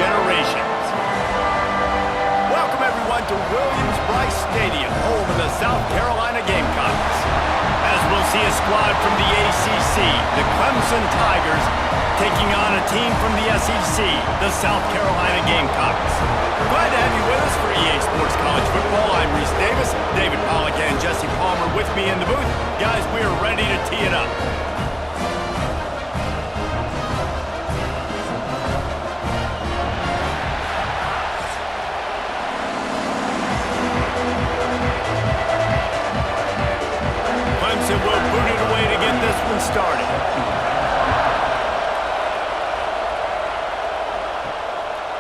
generations. Welcome, everyone, to Williams-Brice Stadium, home of the South Carolina Gamecocks. As we'll see a squad from the ACC, the Clemson Tigers, taking on a team from the SEC, the South Carolina Gamecocks. Glad to have you with us for EA Sports College Football. I'm Reese Davis, David Pollack and Jesse Palmer with me in the booth. Guys, we are ready to tee it up. Clemson will boot it away to get this one started.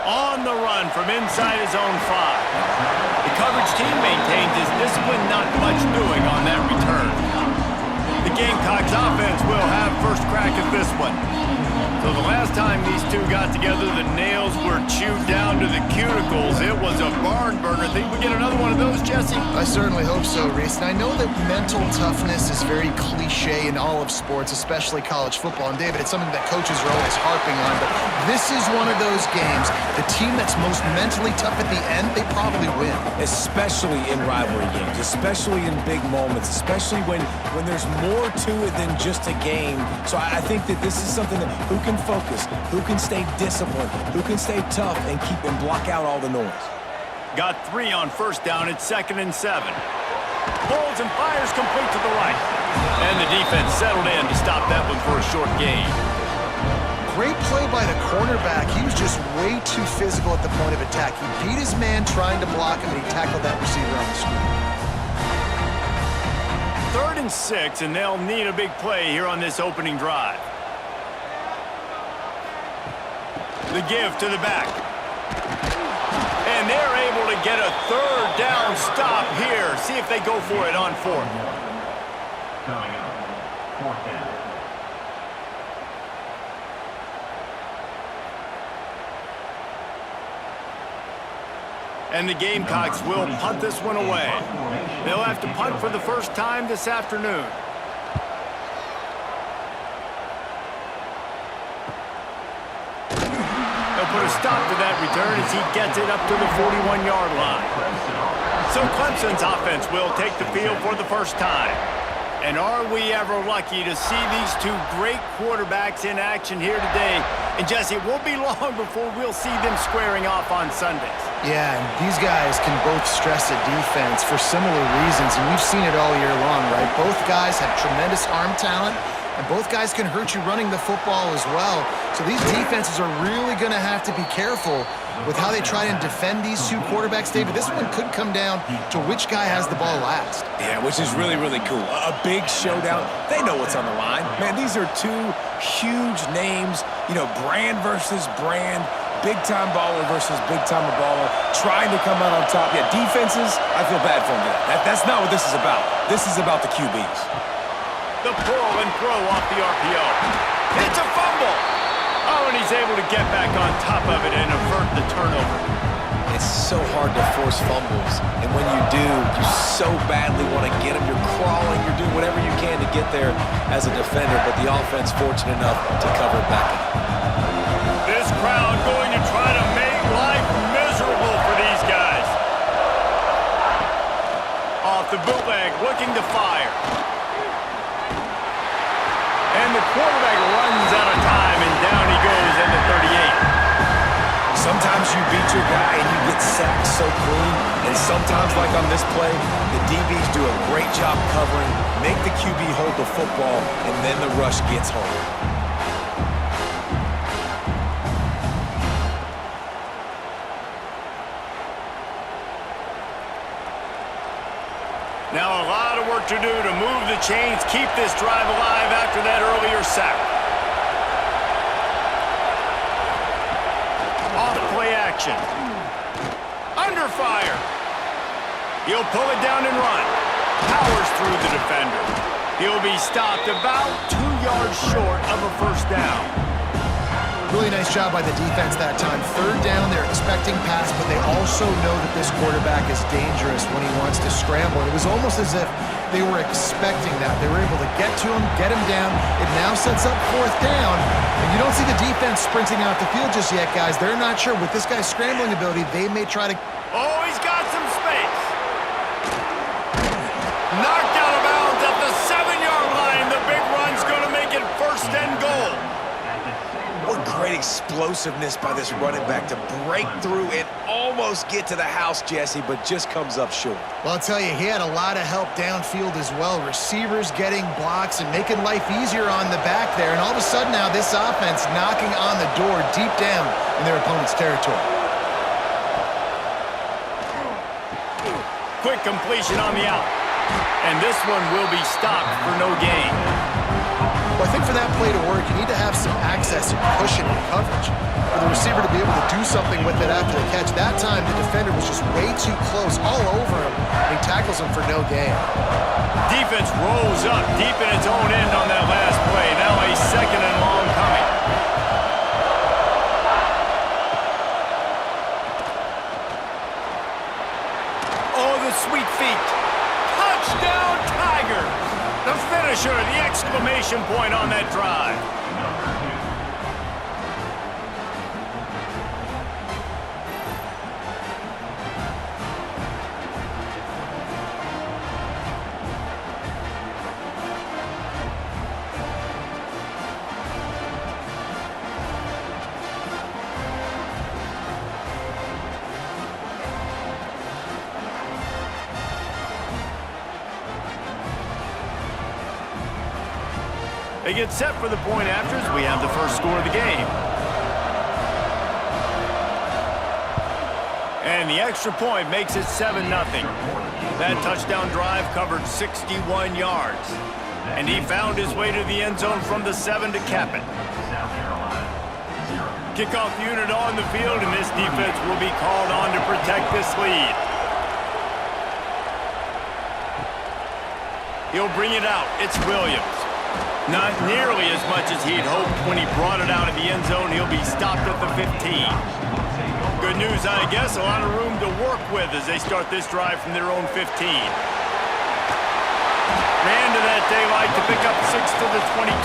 On the run from inside his own 5. The coverage team maintains his discipline, not much doing on that return. The Gamecocks offense will have first crack at this one. So the last time these two got together, the nails were chewed down to the cuticles. It was a barn burner. Think we get another one of those, Jesse? I certainly hope so, Reese. And I know that mental toughness is very cliche in all of sports, especially college football. And David, it's something that coaches are always harping on. But this is one of those games. The team that's most mentally tough at the end, they probably win. Especially in rivalry games, especially in big moments, especially when there's more to it than just a game. So I think that this is something that who can focus, who can stay disciplined, who can stay tough and keep and block out all the noise. Got 3 on first down. It's 2nd and 7. Pulls and fires complete to the right. And the defense settled in to stop that one for a short gain. Great play by the cornerback. He was just way too physical at the point of attack. He beat his man trying to block him, and he tackled that receiver on the screen. 3rd and 6, and they'll need a big play here on this opening drive. The give to the back. And they're able to get a 3rd down stop here. See if they go for it on 4th. Coming up, 4th down. And the Gamecocks will punt this one away. They'll have to punt for the first time this afternoon. They'll put a stop to that return as he gets it up to the 41-yard line. So Clemson's offense will take the field for the first time. And are we ever lucky to see these two great quarterbacks in action here today? And Jesse, it won't be long before we'll see them squaring off on Sundays. Yeah, and these guys can both stress a defense for similar reasons, and we've seen it all year long, right? Both guys have tremendous arm talent, and both guys can hurt you running the football as well. So these defenses are really going to have to be careful with how they try and defend these two quarterbacks. David, this one could come down to which guy has the ball last. Yeah, which is really, really cool. A big showdown. They know what's on the line. Man, these are two huge names, you know, brand versus brand, big-time baller versus big-time baller, trying to come out on top. Yeah, defenses, I feel bad for them. That's not what this is about. This is about the QBs. The pull and throw off the RPO. It's a fumble. Oh, and he's able to get back on top of it and avert the turnover. It's so hard to force fumbles, and when you do, you so badly want to get them. You're crawling, you're doing whatever you can to get there as a defender, but the offense fortunate enough to cover it back up. This crowd going to try to make life miserable for these guys. Off the bootleg, looking to fire. And the quarterback runs out of time, and down he goes at the 38. Sometimes you beat your guy and you get sacked so clean, and sometimes, like on this play, the DBs do a great job covering, make the QB hold the football, and then the rush gets home. Now a lot of work to do to move the chains, keep this drive alive after that earlier sack. Off play action. Under fire. He'll pull it down and run. Powers through the defender. He'll be stopped about 2 yards short of a first down. Really nice job by the defense that time. 3rd down, they're expecting pass, but they also know that this quarterback is dangerous when he wants to scramble. It was almost as if They were expecting that. They were able to get to him, get him down. It now sets up fourth down. And you don't see the defense sprinting out the field just yet, guys. They're not sure. With this guy's scrambling ability, they may try to... Oh, he's got some space. Knocked out of bounds at the 7-yard line. The big run's going to make it first and goal. What great explosiveness by this running back to break through and almost get to the house, Jesse, but just comes up short. Well, I'll tell you, he had a lot of help downfield as well. Receivers getting blocks and making life easier on the back there. And all of a sudden now, this offense knocking on the door deep down in their opponent's territory. Quick completion on the out. And this one will be stopped for no gain. Well, I think for that play to work, you need to have some access and cushion and coverage for the receiver to be able to do something with it after the catch. That time, the defender was just way too close, all over him, and he tackles him for no gain. Defense rolls up deep in its own end on that last play. Now a second and long coming. Oh, the sweet feet. Touchdown, Tigers! The finisher, the exclamation point on that drive. They get set for the point afters. We have the first score of the game. And the extra point makes it 7-0. That touchdown drive covered 61 yards. And he found his way to the end zone from the 7 to cap it. Kickoff unit on the field, and this defense will be called on to protect this lead. He'll bring it out. It's Williams. Not nearly as much as he'd hoped when he brought it out of the end zone. He'll be stopped at the 15. Good news, I guess. A lot of room to work with as they start this drive from their own 15. Ran to that daylight to pick up 6 to the 22.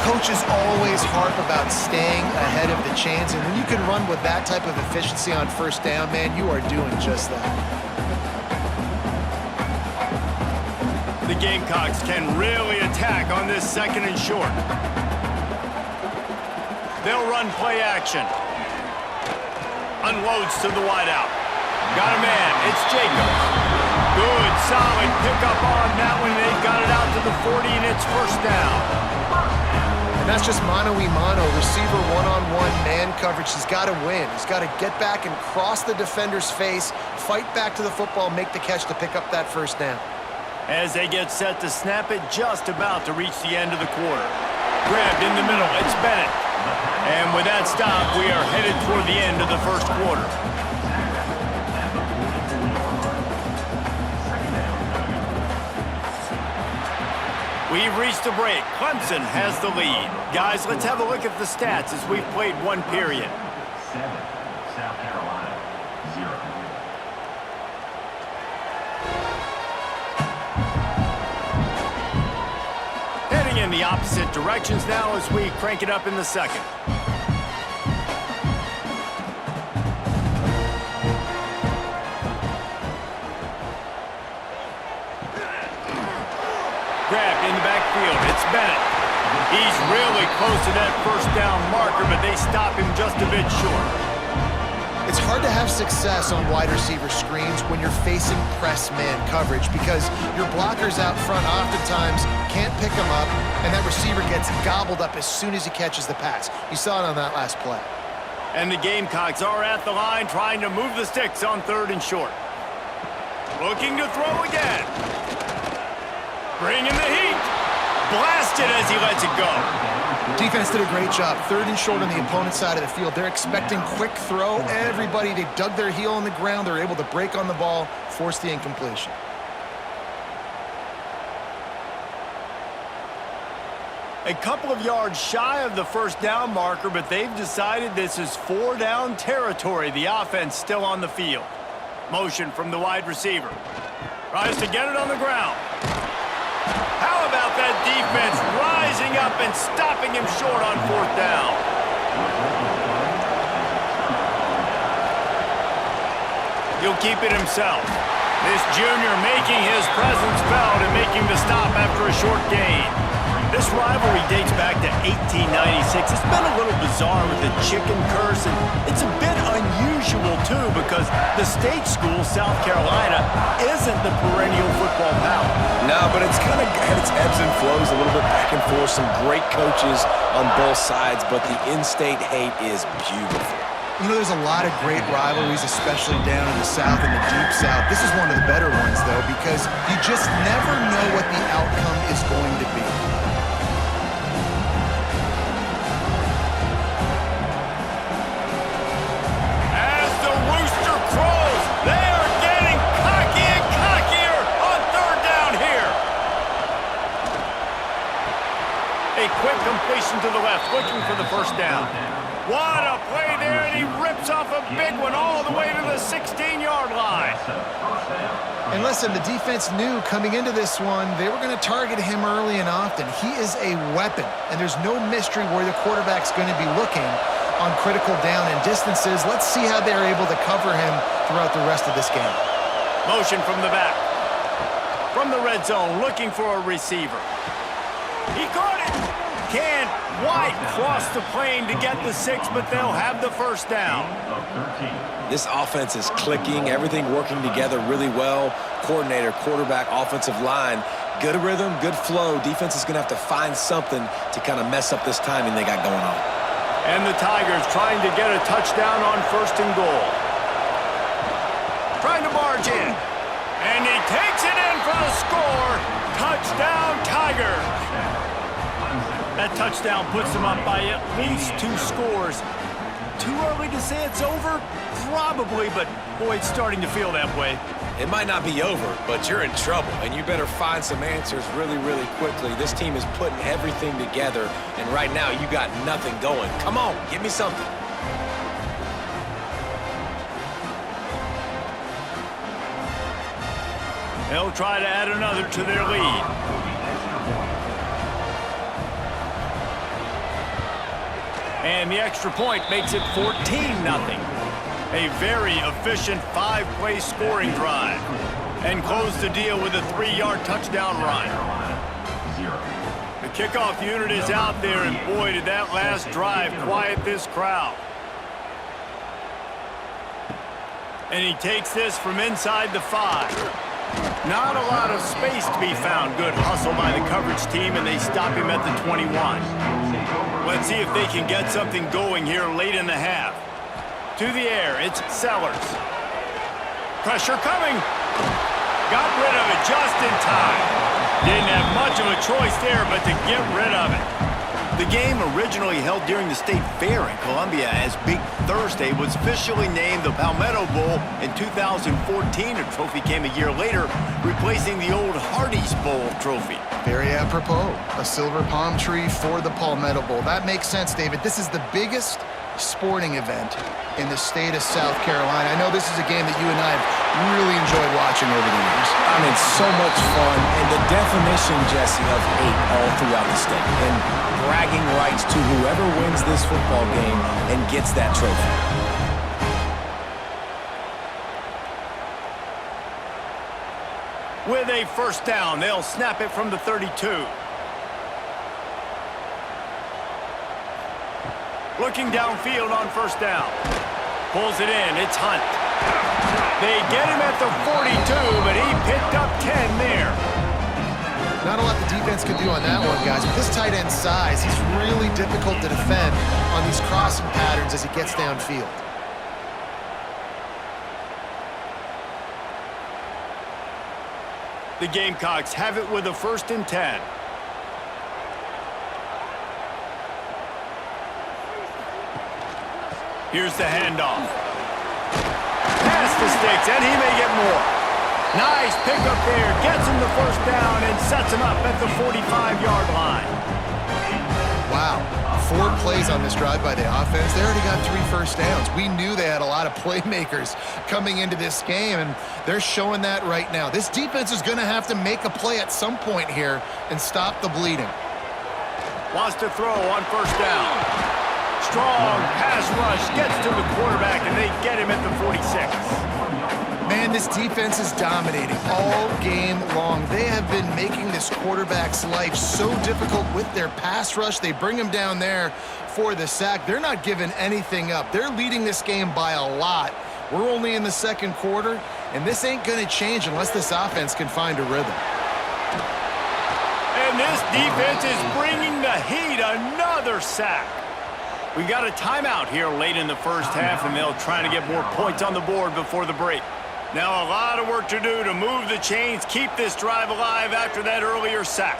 Coaches always harp about staying ahead of the chains, and when you can run with that type of efficiency on first down, man, you are doing just that. The Gamecocks can really attack on this second and short. They'll run play action. Unloads to the wideout. Got a man. It's Jacobs. Good, solid pickup on that one. They've got it out to the 40, and it's first down. And that's just mano-a-mano, receiver one-on-one man coverage. He's got to win. He's got to get back and cross the defender's face, fight back to the football, make the catch to pick up that first down. As they get set to snap it, just about to reach the end of the quarter. Grabbed in the middle, it's Bennett. And with that stop, we are headed toward the end of the first quarter. We've reached a break. Clemson has the lead. Guys, let's have a look at the stats as we've played one period. 7, South Carolina, 0. Heading in the opposite directions now as we crank it up in the second. Grabbed in the backfield. It's Bennett. He's really close to that first down marker, but they stop him just a bit short. It's hard to have success on wide receiver screens when you're facing press man coverage because your blockers out front oftentimes can't pick them up, and that receiver gets gobbled up as soon as he catches the pass. You saw it on that last play. And the Gamecocks are at the line trying to move the sticks on third and short. Looking to throw again. Bringing the heat. Blasted as he lets it go. Defense did a great job. Third and short on the opponent's side of the field. They're expecting quick throw. Everybody, they dug their heel on the ground. They're able to break on the ball, force the incompletion. A couple of yards shy of the first down marker, but they've decided this is 4-down territory. The offense still on the field. Motion from the wide receiver. Tries to get it on the ground. How about that defense rising up and stopping him short on 4th down? He'll keep it himself. This junior making his presence felt and making the stop after a short gain. This rivalry dates back to 1896. It's been a little bizarre with the chicken curse, and it's a bit unusual, too, because the state school, South Carolina, isn't the perennial football power. No, but it's kind of had its ebbs and flows, a little bit back and forth, some great coaches on both sides, but the in-state hate is beautiful. You know, there's a lot of great rivalries, especially down in the South and the Deep South. This is one of the better ones, though, because you just never know what the outcome is going to be. As the rooster crows, they are getting cocky and cockier on 3rd down here. A quick completion to the left, looking for the 1st down. What a play there, and he rips off a big one all the way to the 16-yard line. And listen, the defense knew coming into this one, they were going to target him early and often. He is a weapon, and there's no mystery where the quarterback's going to be looking on critical down and distances. Let's see how they're able to cover him throughout the rest of this game. Motion from the back. From the red zone, looking for a receiver. He caught it. Can White cross the plane to get the 6, but they'll have the 1st down. This offense is clicking, everything working together really well. Coordinator, quarterback, offensive line, good rhythm, good flow. Defense is going to have to find something to kind of mess up this timing they got going on. And the Tigers trying to get a touchdown on 1st and goal. Trying to barge in. And he takes it in for the score. Touchdown, Tigers. That touchdown puts them up by at least 2 scores. Too early to say it's over? Probably, but boy, it's starting to feel that way. It might not be over, but you're in trouble, and you better find some answers really, really quickly. This team is putting everything together, and right now you got nothing going. Come on, give me something. They'll try to add another to their lead. And the extra point makes it 14-0. A very efficient 5-play scoring drive. And close the deal with a 3-yard touchdown run. The kickoff unit is out there, and boy, did that last drive quiet this crowd. And he takes this from inside the 5. Not a lot of space to be found. Good hustle by the coverage team, and they stop him at the 21. Let's see if they can get something going here late in the half. To the air, it's Sellers. Pressure coming. Got rid of it just in time. Didn't have much of a choice there, but to get rid of it. The game, originally held during the State Fair in Columbia as Big Thursday, was officially named the Palmetto Bowl in 2014. A trophy came a year later, replacing the old Hardee's Bowl trophy. Very apropos. A silver palm tree for the Palmetto Bowl. That makes sense, David. This is the biggest sporting event in the state of South Carolina. I know this is a game that you and I have really enjoyed watching over the years. I mean, so much fun, and the definition, Jesse, of hate all throughout the state. And bragging rights to whoever wins this football game and gets that trophy. With a 1st down, they'll snap it from the 32. Looking downfield on 1st down. Pulls it in. It's Hunt. They get him at the 42, but he picked up 10 there. Not a lot the defense can do on that one, guys. With this tight end size, he's really difficult to defend on these crossing patterns as he gets downfield. The Gamecocks have it with a 1st and 10. Here's the handoff. Pass the sticks, and he may get more. Nice pickup there. Gets him the 1st down and sets him up at the 45-yard line. Wow. 4 plays on this drive by the offense. They already got 3 first downs. We knew they had a lot of playmakers coming into this game, and they're showing that right now. This defense is going to have to make a play at some point here and stop the bleeding. Wants to throw on first down. Strong pass rush gets to the quarterback, and they get him at the 46. Man, this defense is dominating all game long. They have been making this quarterback's life so difficult with their pass rush. They bring him down there for the sack. They're not giving anything up. They're leading this game by a lot. We're only in the second quarter, and this ain't going to change unless this offense can find a rhythm. And this defense is bringing the heat. Another sack. We got a timeout here late in the first half, and they'll try to get more points on the board before the break. Now a lot of work to do to move the chains, keep this drive alive after that earlier sack.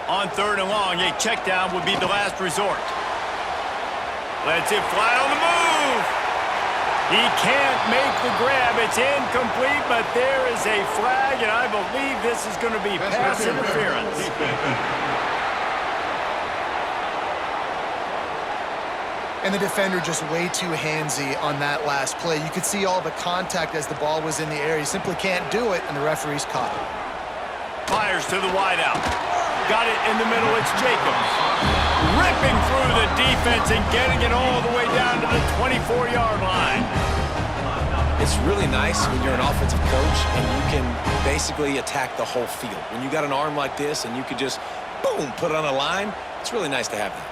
On 3rd and long, a check down would be the last resort. Lets it fly on the move. He can't make the grab. It's incomplete, but there is a flag, and I believe this is going to be pass interference. And the defender just way too handsy on that last play. You could see all the contact as the ball was in the air. You simply can't do it, and the referee's caught it. Fires to the wideout. Got it in the middle. It's Jacobs. Ripping through the defense and getting it all the way down to the 24-yard line. It's really nice when you're an offensive coach and you can basically attack the whole field. When you got an arm like this and you could just, boom, put it on a line, it's really nice to have that.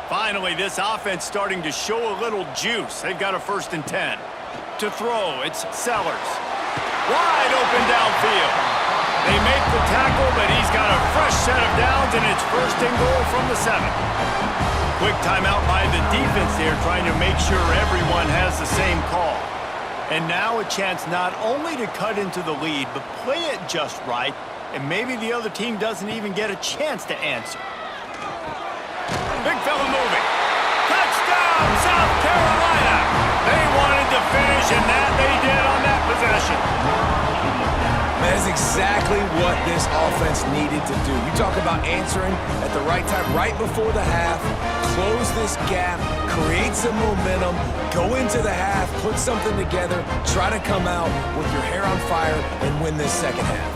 Finally, this offense starting to show a little juice. They've got a 1st and 10. To throw, it's Sellers. Wide open downfield. They make the tackle, but he's got a fresh set of downs, and it's 1st and goal from the 7. Quick timeout by the defense there, trying to make sure everyone has the same call. And now a chance not only to cut into the lead, but play it just right, and maybe the other team doesn't even get a chance to answer. Big fella moving. Touchdown, South Carolina. They wanted to finish, and that they did on that possession. That is exactly what this offense needed to do. You talk about answering at the right time, right before the half, close this gap, create some momentum, go into the half, put something together, try to come out with your hair on fire and win this second half.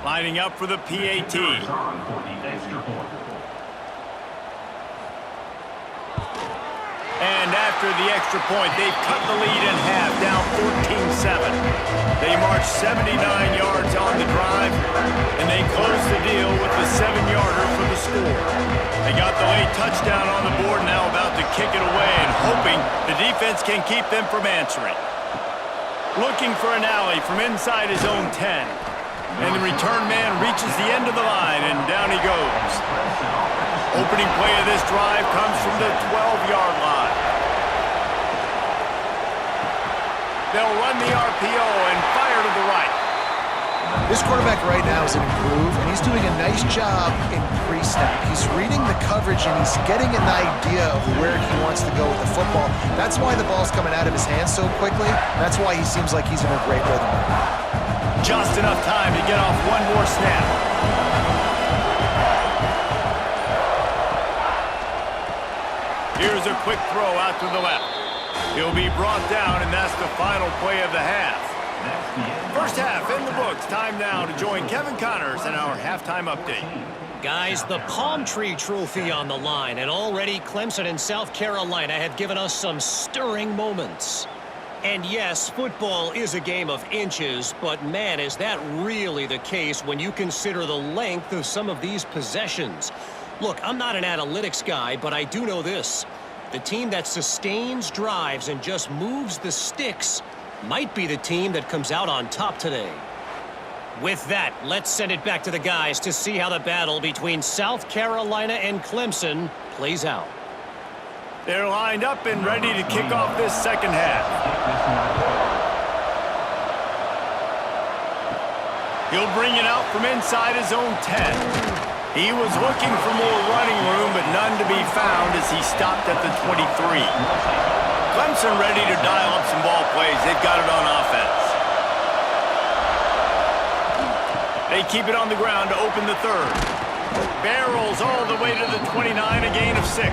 Lining up for the PAT. And after the extra point, they've cut the lead in half, down 14-7. They march 79 yards on the drive, and they close the deal with the 7-yarder for the score. They got the late touchdown on the board, now about to kick it away and hoping the defense can keep them from answering. Looking for an alley from inside his own 10. And the return man reaches the end of the line, and down he goes. Opening play of this drive comes from the 12-yard line. They'll run the RPO and fire to the right. This quarterback right now is an improve, and he's doing a nice job in pre-snap. He's reading the coverage, and he's getting an idea of where he wants to go with the football. That's why the ball's coming out of his hands so quickly. That's why he seems like he's in a great rhythm. Just enough time to get off one more snap. Here's a quick throw out to the left. He'll be brought down, and that's the final play of the half. First half in the books. Time now to join Kevin Connors in our halftime update. Guys, the Palm Tree Trophy on the line, and already Clemson and South Carolina have given us some stirring moments. And yes, football is a game of inches, but man, is that really the case when you consider the length of some of these possessions. Look, I'm not an analytics guy, but I do know this. The team that sustains drives and just moves the sticks might be the team that comes out on top today. With that, let's send it back to the guys to see how the battle between South Carolina and Clemson plays out. They're lined up and ready to kick off this second half. He'll bring it out from inside his own 10. He was looking for more running room, but none to be found as he stopped at the 23. Clemson ready to dial up some ball plays. They've got it on offense. They keep it on the ground to open the third. Barrels all the way to the 29, a gain of 6.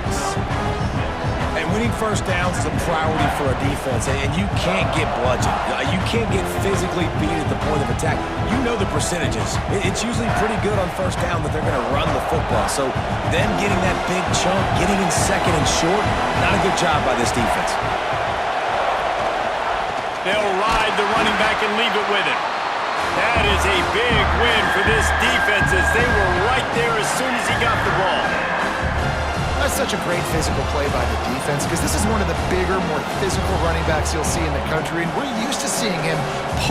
And winning first downs is a priority for a defense, and you can't get bludgeoned. You can't get physically beat at the point of attack. You know the percentages. It's usually pretty good on first down that they're going to run the football. So them getting that big chunk, getting in second and short, not a good job by this defense. They'll ride the running back and leave it with him. That is a big win for this defense as they were right there as soon as he got the ball. That's such a great physical play by the defense because this is one of the bigger, more physical running backs you'll see in the country, and we're used to seeing him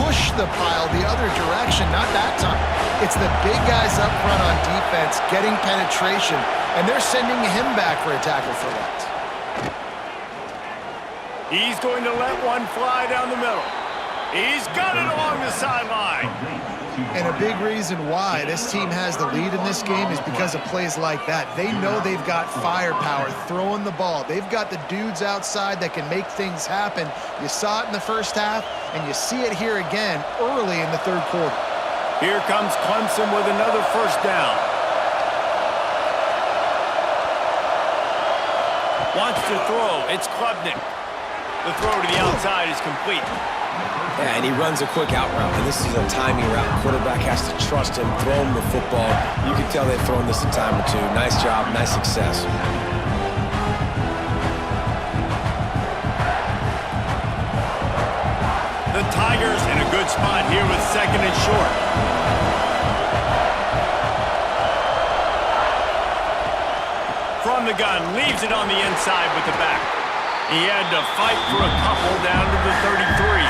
push the pile the other direction, not that time. It's the big guys up front on defense getting penetration, and they're sending him back for a tackle for loss. He's going to let one fly down the middle. He's got it along the sideline. And a big reason why this team has the lead in this game is because of plays like that. They know they've got firepower throwing the ball. They've got the dudes outside that can make things happen. You saw it in the first half, and you see it here again early in the third quarter. Here comes Clemson with another first down. Wants to throw. It's Klubnik. The throw to the outside is complete. Yeah, and he runs a quick out route, and this is a timing route. Quarterback has to trust him, throw him the football. You can tell they've thrown this a time or two. Nice job, nice success. The Tigers in a good spot here with second and short. From the gun, leaves it on the inside with the back. He had to fight for a couple down to the 33.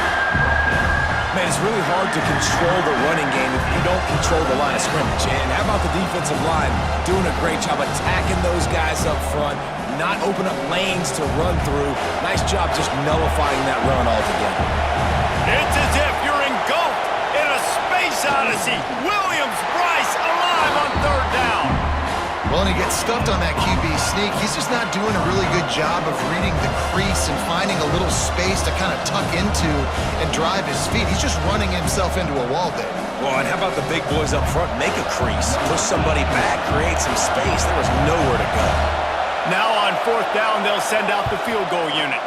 Man, it's really hard to control the running game if you don't control the line of scrimmage. And how about the defensive line doing a great job attacking those guys up front, not open up lanes to run through. Nice job just nullifying that run altogether. It's as if you're engulfed in a space odyssey. Williams-Brice alive on third down. Well, and he gets stuffed on that QB sneak. He's just not doing a really good job of reading the crease and finding a little space to kind of tuck into and drive his feet. He's just running himself into a wall there. Well, and how about the big boys up front? Make a crease, push somebody back, create some space. There was nowhere to go. Now on fourth down, they'll send out the field goal unit.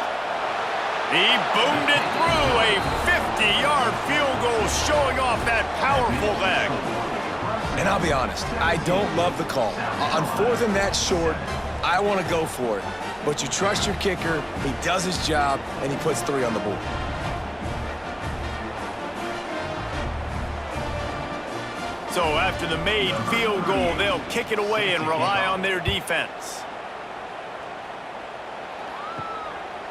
He boomed it through a 50-yard field goal, showing off that powerful leg. And I'll be honest, I don't love the call. On fourth and that short, I want to go for it. But you trust your kicker, he does his job, and he puts 3 on the board. So after the made field goal, they'll kick it away and rely on their defense.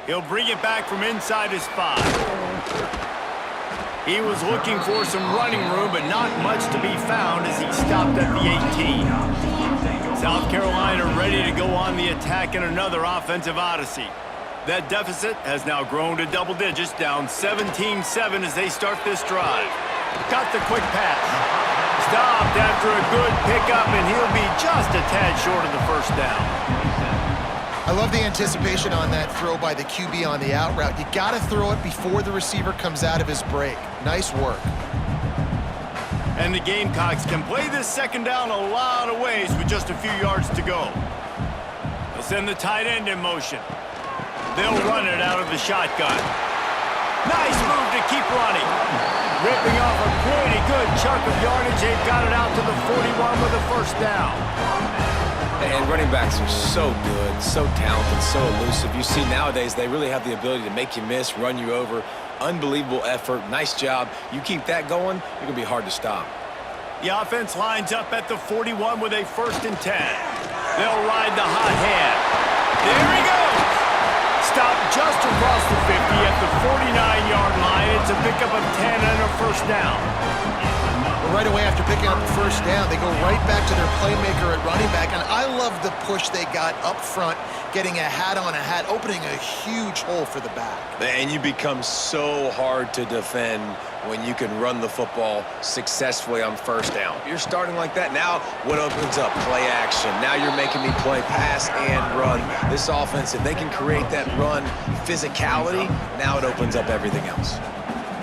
He'll bring it back from inside his 5. He was looking for some running room, but not much to be found as he stopped at the 18. South Carolina ready to go on the attack in another offensive odyssey. That deficit has now grown to double digits, down 17-7 as they start this drive. Got the quick pass. Stopped after a good pickup, and he'll be just a tad short of the first down. I love the anticipation on that throw by the QB on the out route. You got to throw it before the receiver comes out of his break. Nice work. And the Gamecocks can play this second down a lot of ways with just a few yards to go. They'll send the tight end in motion. They'll run it out of the shotgun. Nice move to keep running. Ripping off a pretty good chunk of yardage. They've got it out to the 41 with a first down. And running backs are so good, so talented, so elusive. You see nowadays they really have the ability to make you miss, run you over. Unbelievable effort. Nice job. You keep that going, you're going to be hard to stop. The offense lines up at the 41 with a 1st and 10. They'll ride the hot hand. There he goes. Stopped just across the 50 at the 49-yard line. It's a pickup of 10 and a first down. Right away after picking up the first down. They go right back to their playmaker at running back, and I love the push they got up front, getting a hat on a hat, opening a huge hole for the back. And you become so hard to defend when you can run the football successfully on first down. You're starting like that. Now what opens up? Play action. Now you're making me play pass and run. This offense, if they can create that run physicality, now it opens up everything else.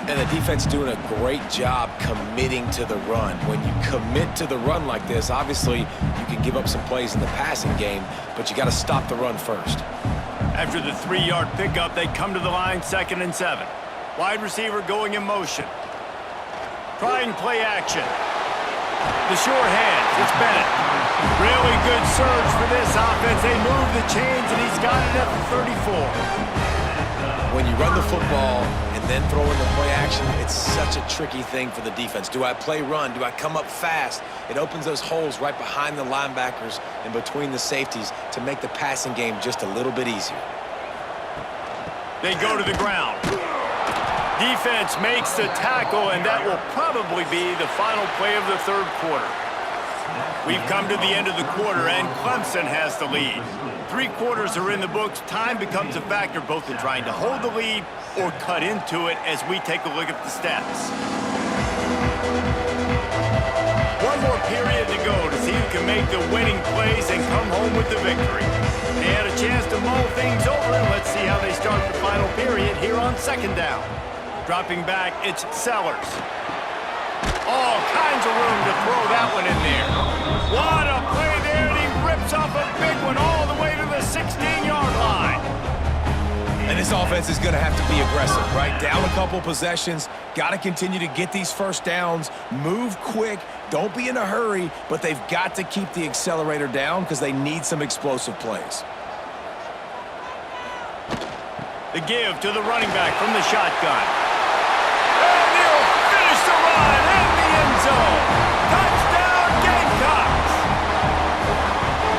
And the defense doing a great job committing to the run. When you commit to the run like this, obviously you can give up some plays in the passing game, but you got to stop the run first. After the 3-yard pickup, they come to the line, 2nd and 7. Wide receiver going in motion. Trying play action. The short hands, it's Bennett. Really good surge for this offense. They move the chains, and he's got it at the 34. When you run the football and then throw in the play action, it's such a tricky thing for the defense. Do I play run? Do I come up fast? It opens those holes right behind the linebackers and between the safeties to make the passing game just a little bit easier. They go to the ground. Defense makes the tackle, and that will probably be the final play of the 3rd quarter. We've come to the end of the quarter, and Clemson has the lead. 3 quarters are in the books. Time becomes a factor both in trying to hold the lead or cut into it as we take a look at the stats. One more period to go to see who can make the winning plays and come home with the victory. They had a chance to mull things over, and let's see how they start the final period here on 2nd down. Dropping back, it's Sellers. All kinds of room to throw that one in there. What a play there, and he rips off a big one all the way to the 16-yard line. And this offense is going to have to be aggressive, right? Down a couple possessions, got to continue to get these first downs, move quick, don't be in a hurry, but they've got to keep the accelerator down because they need some explosive plays. The give to the running back from the shotgun. And he'll finish the run in the end zone. Touchdown, Gamecocks!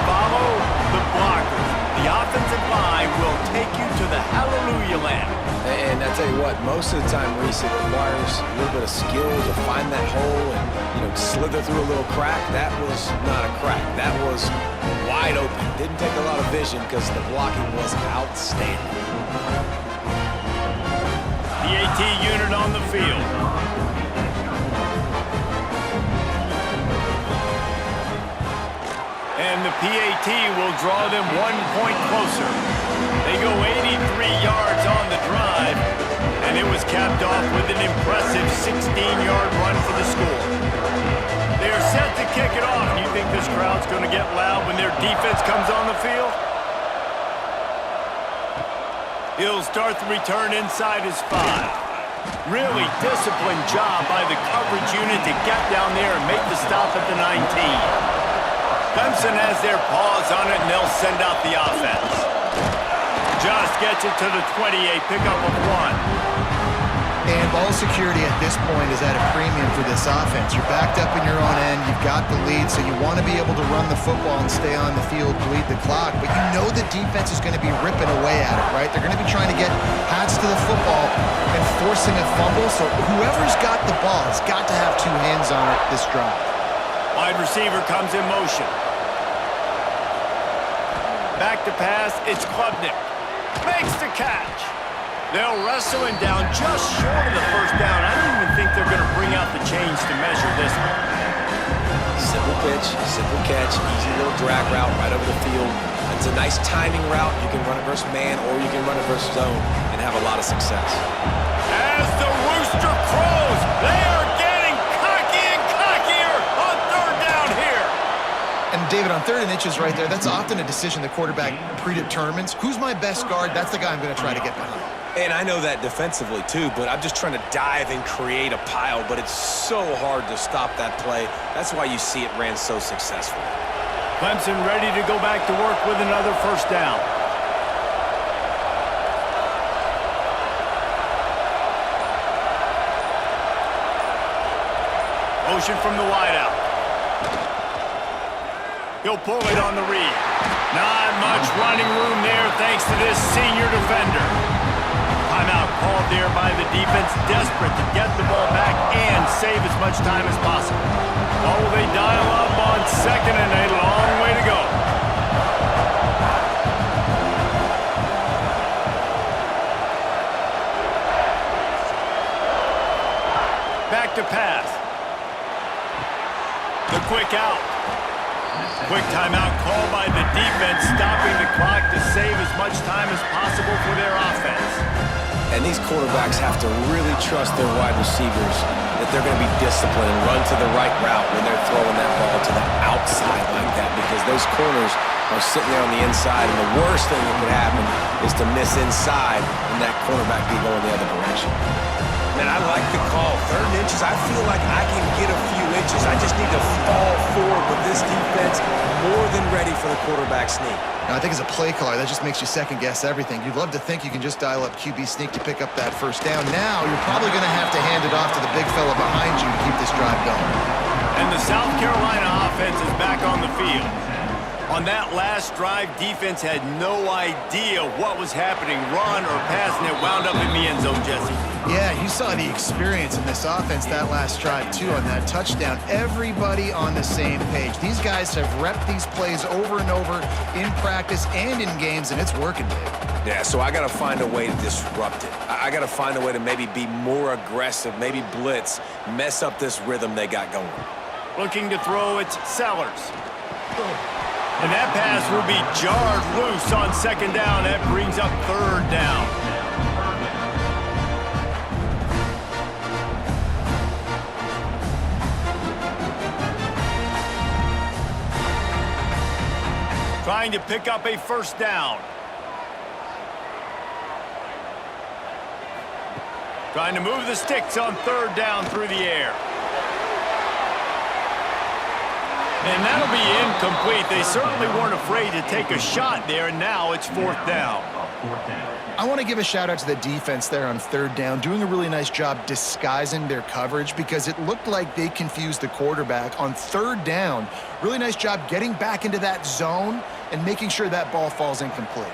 Follow the blockers. The offensive line will take you to the hallelujah land. And I tell you what, most of the time, Reese, it requires a little bit of skill to find that hole and, slither through a little crack. That was not a crack. That was wide open. Didn't take a lot of vision because the blocking was outstanding. The AT unit on the field. And the PAT will draw them 1 point closer. They go 83 yards on the drive, and it was capped off with an impressive 16-yard run for the score. They are set to kick it off. You think this crowd's going to get loud when their defense comes on the field? He'll start the return inside his 5. Really disciplined job by the coverage unit to get down there and make the stop at the 19. Clemson has their paws on it, and they'll send out the offense. Just gets it to the 28, pickup of 1. And ball security at this point is at a premium for this offense. You're backed up in your own end. You've got the lead, so you want to be able to run the football and stay on the field, bleed the clock. But you know the defense is going to be ripping away at it, right? They're going to be trying to get hats to the football and forcing a fumble. So whoever's got the ball has got to have 2 hands on it this drive. Wide receiver comes in motion. Back to pass, it's Klubnik. Makes the catch. They'll wrestle him down just short of the first down. I don't even think they're going to bring out the chains to measure this one. Simple pitch, simple catch, easy little drag route right over the field. It's a nice timing route. You can run it versus man or you can run it versus zone and have a lot of success. As the rooster crows, they are getting cocky and cockier on 3rd down here. And David, on 3rd and inches right there, that's often a decision the quarterback predetermines. Who's my best guard? That's the guy I'm going to try to get behind. And I know that defensively too, but I'm just trying to dive and create a pile, but it's so hard to stop that play. That's why you see it ran so successfully. Clemson ready to go back to work with another first down. Motion from the wideout. He'll pull it on the read. Not much running room there thanks to this senior defender. timeout called there by the defense, desperate to get the ball back and save as much time as possible. Oh, they dial up on second and a long way to go. Back to pass. The quick out. Quick timeout called by the defense, stopping the clock to save as much time as possible for their offense. And these quarterbacks have to really trust their wide receivers that they're going to be disciplined and run to the right route when they're throwing that ball to the outside like that, because those corners are sitting there on the inside, and the worst thing that could happen is to miss inside and that cornerback be going the other direction. Man, I like the call. 3rd and inches, I feel like I can get a few inches. I just need to fall forward with this defense more than ready for the quarterback sneak. Now, I think as a play caller, that just makes you second-guess everything. You'd love to think you can just dial up QB sneak to pick up that first down. Now, you're probably going to have to hand it off to the big fella behind you to keep this drive going. And the South Carolina offense is back on the field. On that last drive, defense had no idea what was happening, run or pass, and it wound up in the end zone, Jesse. Yeah, you saw the experience in this offense that last drive, too, on that touchdown. Everybody on the same page. These guys have repped these plays over and over in practice and in games, and it's working, Dave. Yeah, so I got to find a way to disrupt it. I got to find a way to maybe be more aggressive, maybe blitz, mess up this rhythm they got going. Looking to throw, it's Sellers. And that pass will be jarred loose on second down. That brings up 3rd down. Trying to pick up a first down. Trying to move the sticks on 3rd down through the air. And that'll be incomplete. They certainly weren't afraid to take a shot there, and now it's 4th down. I want to give a shout-out to the defense there on 3rd down, doing a really nice job disguising their coverage because it looked like they confused the quarterback on 3rd down. Really nice job getting back into that zone and making sure that ball falls incomplete.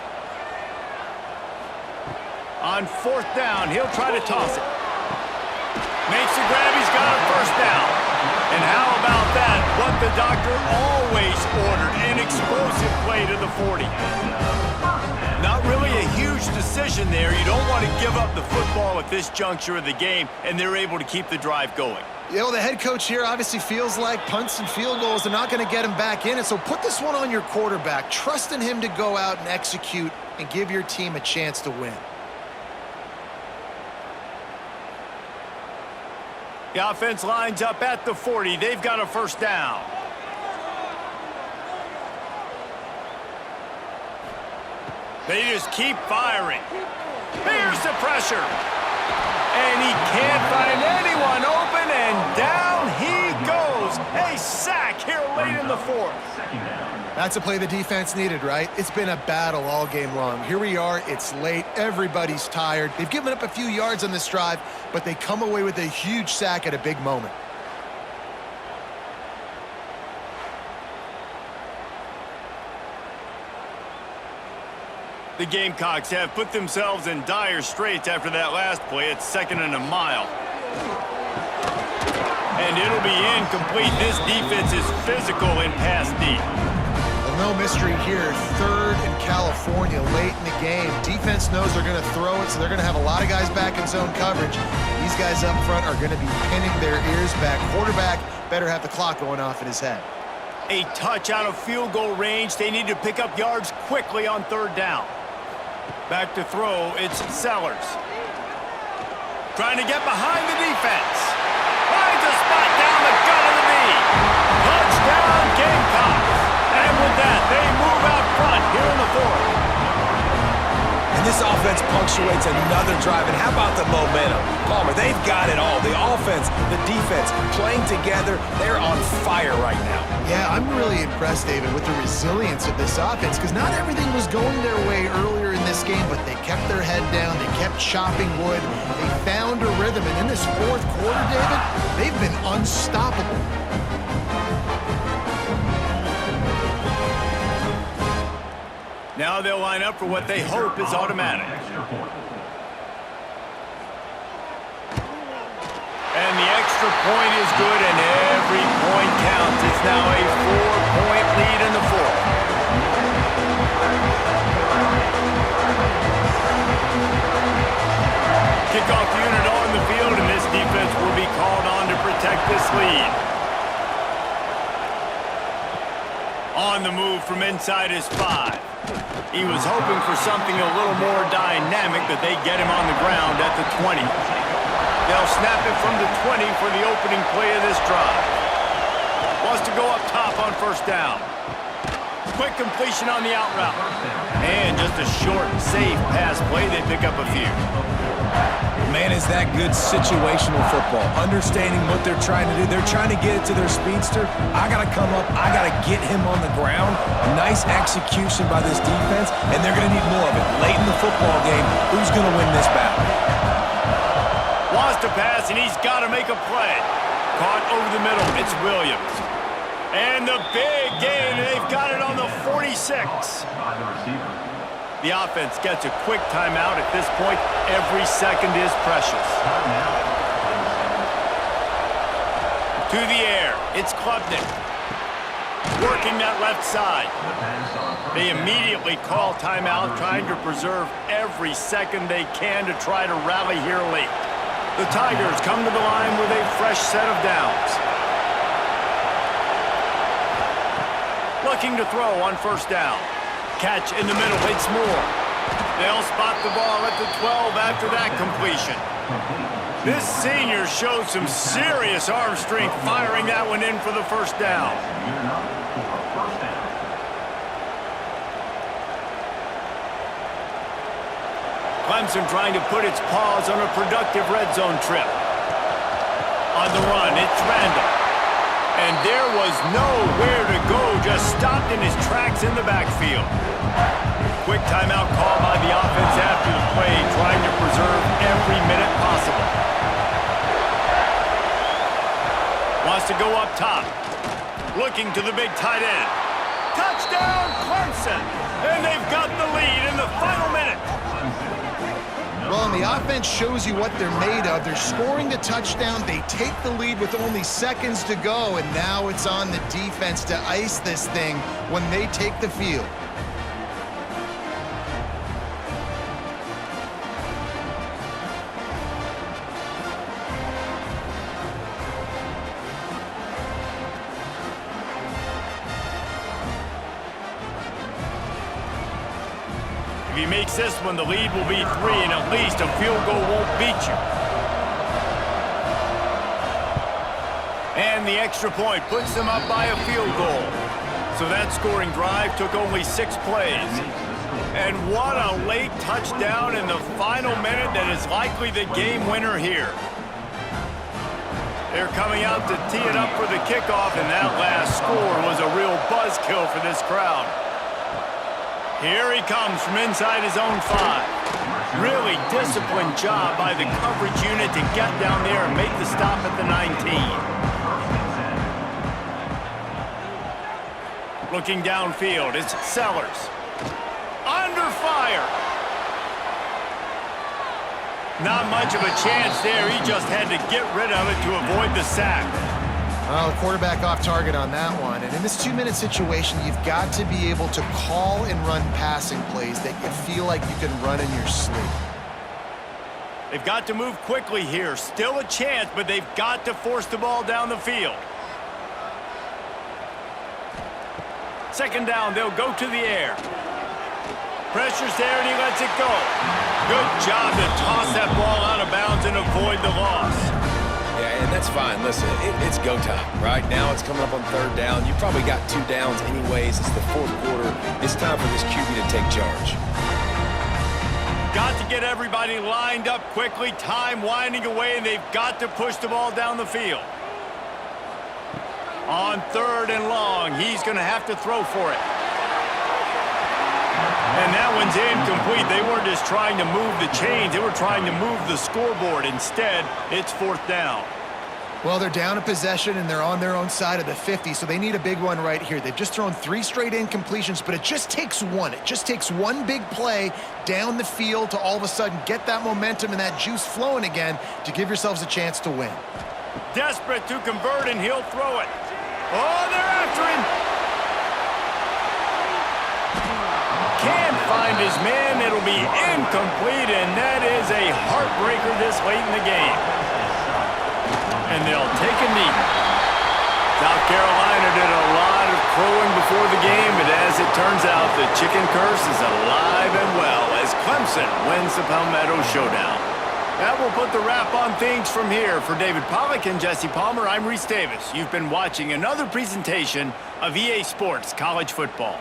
On 4th down, he'll try to toss it. Makes the grab, he's got a first down. And how about that? What the doctor always ordered, an explosive play to the 40. Not really a huge decision there. You don't want to give up the football at this juncture of the game, and they're able to keep the drive going. Yeah, well, the head coach here obviously feels like punts and field goals are not going to get him back in it, so put this one on your quarterback, trusting him to go out and execute and give your team a chance to win. The offense lines up at the 40. They've got a first down. They just keep firing. Here's the pressure. And he can't find anyone open, and down he goes. A sack here late in the 4th. That's a play the defense needed, right? It's been a battle all game long. Here we are, it's late, everybody's tired. They've given up a few yards on this drive, but they come away with a huge sack at a big moment. The Gamecocks have put themselves in dire straits after that last play. It's 2nd and a mile. And it'll be incomplete. This defense is physical in pass deep. Well, no mystery here. 3rd in California late in the game. Defense knows they're going to throw it, so they're going to have a lot of guys back in zone coverage. These guys up front are going to be pinning their ears back. Quarterback better have the clock going off in his head. A touch out of field goal range. They need to pick up yards quickly on 3rd down. Back to throw, it's Sellers. Trying to get behind the defense. Finds a spot down the gut of the knee. Touchdown, Gamecocks. And with that, they move out front here in the 4th. And this offense punctuates another drive. And how about the momentum? Palmer, they've got it all. The offense, the defense, playing together. They're on fire right now. Yeah, I'm really impressed, David, with the resilience of this offense because not everything was going their way earlier in this game, but they kept their head down. They kept chopping wood. They found a rhythm. And in this 4th quarter, David, they've been unstoppable. Now they'll line up for what they hope is automatic. extra point is good, and every point counts. It's now a 4-point lead in the fourth. Kickoff unit on the field, and this defense will be called on to protect this lead. On the move from inside his 5. He was hoping for something a little more dynamic, but they get him on the ground at the 20. They'll snap it from the 20 for the opening play of this drive. Wants to go up top on first down. Quick completion on the out route. And just a short, safe pass play. They pick up a few. Man, is that good situational football. Understanding what they're trying to do. They're trying to get it to their speedster. I got to come up. I got to get him on the ground. Nice execution by this defense, and they're going to need more of it. Late in the football game, who's going to win this battle? Wants to pass, and he's got to make a play. Caught over the middle. It's Williams. And the big gain. They've got it on the 46. By the receiver. The offense gets a quick timeout at this point. Every second is precious. To the air. It's Clemson. Working that left side. They immediately call timeout, trying to preserve every second they can to try to rally here late. The Tigers come to the line with a fresh set of downs. Looking to throw on first down. Catch in the middle, it's Moore. They'll spot the ball at the 12 after that completion. This senior showed some serious arm strength firing that one in for the first down. Clemson trying to put its paws on a productive red zone trip. On the run, it's Randall. And there was nowhere to go, just stopped in his tracks in the backfield. Quick timeout call by the offense after the play, trying to preserve every minute possible. Wants to go up top. Looking to the big tight end. Touchdown, Clemson! And they've got the lead in the final minute. Well, and the offense shows you what they're made of. They're scoring the touchdown. They take the lead with only seconds to go, and now it's on the defense to ice this thing when they take the field. If he makes this one, the lead will be 3, and at least a field goal won't beat you. And the extra point puts them up by a field goal. So that scoring drive took only 6 plays. And what a late touchdown in the final minute that is likely the game winner here. They're coming out to tee it up for the kickoff, and that last score was a real buzzkill for this crowd. Here he comes from inside his own 5. Really disciplined job by the coverage unit to get down there and make the stop at the 19. Looking downfield, it's Sellers. Under fire. Not much of a chance there. He just had to get rid of it to avoid the sack. Well, the quarterback off target on that one. And in this 2-minute situation, you've got to be able to call and run passing plays that you feel like you can run in your sleep. They've got to move quickly here. Still a chance, but they've got to force the ball down the field. Second down, they'll go to the air. Pressure's there, and he lets it go. Good job to toss that ball out of bounds and avoid the loss. Yeah, and that's fine. Listen, it's go time. Right now it's coming up on third down. You probably got 2 downs anyways. It's the fourth quarter. It's time for this QB to take charge. Got to get everybody lined up quickly. Time winding away, and they've got to push the ball down the field. On 3rd and long, he's going to have to throw for it. And that one's incomplete. They weren't just trying to move the chains. They were trying to move the scoreboard. Instead, it's 4th down. Well, they're down a possession, and they're on their own side of the 50, so they need a big one right here. They've just thrown 3 straight incompletions, but it just takes one. It just takes one big play down the field to all of a sudden get that momentum and that juice flowing again to give yourselves a chance to win. Desperate to convert, and he'll throw it. Oh, they're after him. Can't find his man. It'll be incomplete, and that is a heartbreaker this late in the game. And they'll take a knee. South Carolina did a lot of crowing before the game, but as it turns out, the chicken curse is alive and well as Clemson wins the Palmetto Showdown. That will put the wrap on things from here. For David Pollack and Jesse Palmer, I'm Reese Davis. You've been watching another presentation of EA Sports College Football.